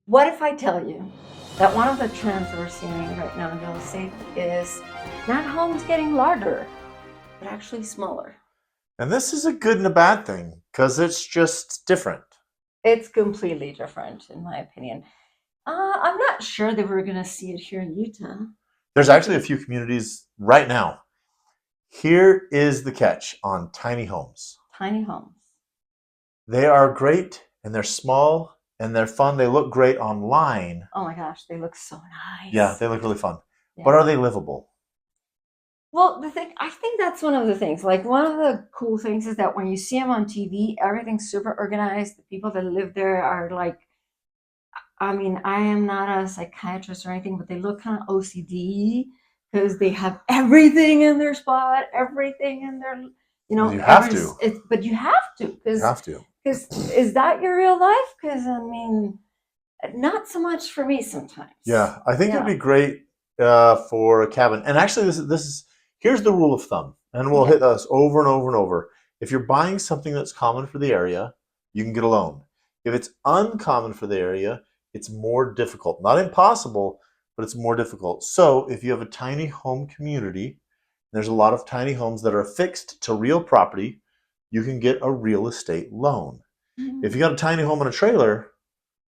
What if I tell you that one of the trends that we're seeing right now in real estate is not homes getting larger, but actually smaller? And this is a good and a bad thing because it's just different. It's completely different, in my opinion. I'm not sure that we're going to see it here in Utah. What There's do you actually a think? few communities right now. Here is the catch on tiny homes. Tiny homes. They are great and they're small and they're fun. They look great online. Oh my gosh, they look so Yeah, nice. they look really fun. But Yeah. are they livable? Well, I think that's one of the things. Like, one of the cool things is that when you see them on TV, everything's super organized. The people that live there are like, I mean, I am not a psychiatrist or anything, but they look kind of OCD because they have everything in their spot, everything in their, You have to. it's, but you have to, You have to. because is that your real life? Because, I mean, not so much for me sometimes. Yeah, I think it'd Yeah. be great for a cabin. And actually, this is here's the rule of thumb, and we'll Yeah. hit us over and over and over. If you're buying something that's common for the area, you can get a loan. If it's uncommon for the area, it's more difficult. Not impossible, but it's more difficult. So if you have a tiny home community, there's a lot of tiny homes that are affixed to real property, you can get a real estate loan. If you Mm. got a tiny home and a trailer,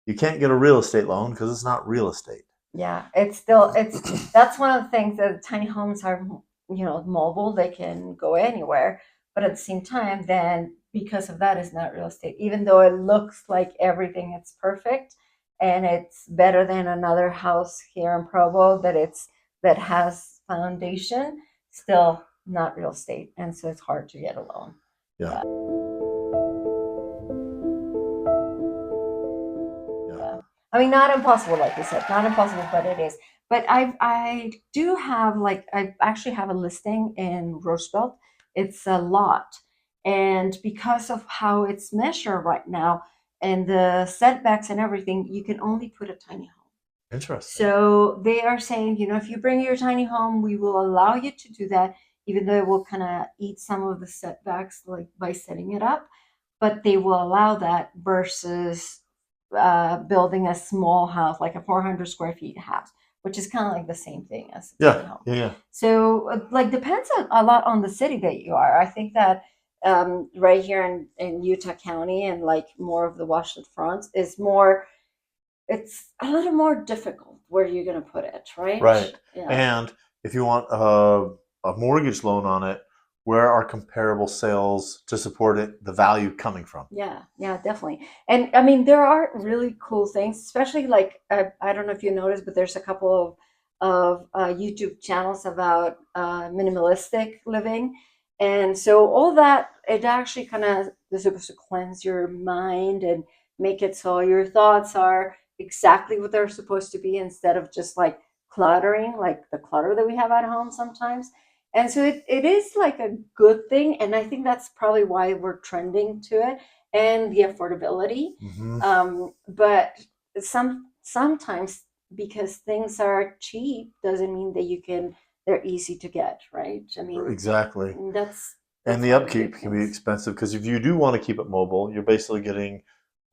you can't get a real estate loan because it's not real estate. Yeah, it's still it's that's one of the things that tiny homes are, mobile. They can go anywhere, but at the same time, then because of that, it's not real estate. Even though it looks like everything is perfect and it's better than another house here in Provo that has foundation, still not real estate, and so it's hard to get a loan. Yeah, Yeah. yeah. Yeah. I mean, not impossible, like you said, not impossible, but it is. But I do have, like, I actually have a listing in Roosevelt. It's a lot. And because of how it's measured right now and the setbacks and everything, you can only put a tiny home. Interesting. So they are saying, if you bring your tiny home, we will allow you to do that, even though it will kind of eat some of the setbacks, like by setting it up. But they will allow that versus building a small house, like a 400 square feet house, which is kind of like the same thing as a tiny Yeah, home. yeah, yeah. So, like, depends a lot on the city that you are. I think that right here in Utah County and like more of the Washington Front is more, it's a little more difficult where you're going to put it, right? Right. Yeah. And if you want a mortgage loan on it, where are comparable sales to support it, the value coming from? Yeah, yeah, definitely. And I mean, there are really cool things, especially like I don't know if you noticed, but there's a couple of YouTube channels about minimalistic living, and so all that, it actually kind of is supposed to cleanse your mind and make it so your thoughts are exactly what they're supposed to be instead of just like cluttering, like the clutter that we have at home sometimes. And so it is like a good thing, and I think that's probably why we're trending to it and the affordability. Hmm. But sometimes because things are cheap doesn't mean that they're easy to get, right? I mean, Exactly. And that's the one of the upkeep big can be things. expensive because if you do want to keep it mobile, you're basically getting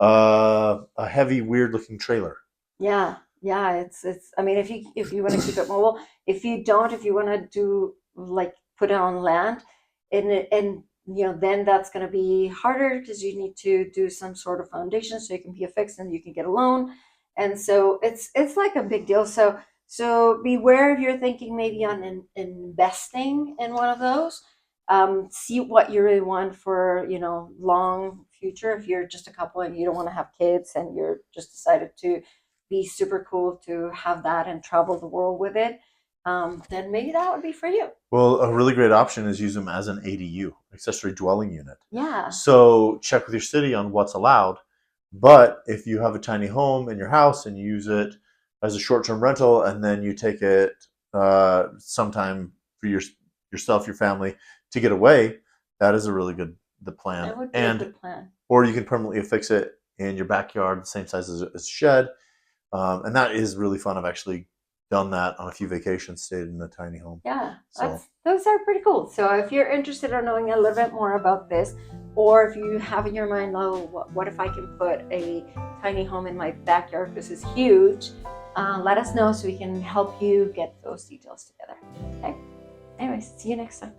a heavy, weird-looking trailer. Yeah, yeah, it's I mean, if you want to keep it mobile, if you want to do like put it on land, and then that's going to be harder because you need to do some sort of foundation so it can be affixed and you can get a loan. And so it's like a big deal. So beware if you're thinking maybe on investing in one of those. See what you really want for, long future. If you're just a couple and you don't want to have kids and you're just decided to be super cool to have that and travel the world with it, then maybe that would be for you. Well, a really great option is use them as an ADU, accessory dwelling unit. Yeah. So check with your city on what's allowed. But if you have a tiny home in your house and you use it as a short-term rental, and then you take it sometime for yourself, your family to get away, that is a really good the plan. That would be a And good plan. or you can permanently affix it in your backyard, the same size as a shed, and that is really fun. I've actually done that on a few vacations, stayed in a tiny home. Yeah, So those are pretty cool. So if you're interested in knowing a little bit more about this, Or if you have in your mind, oh, what if I can put a tiny home in my backyard? This is huge. Let us know so we can help you get those details together. Okay. Anyways, see you next time.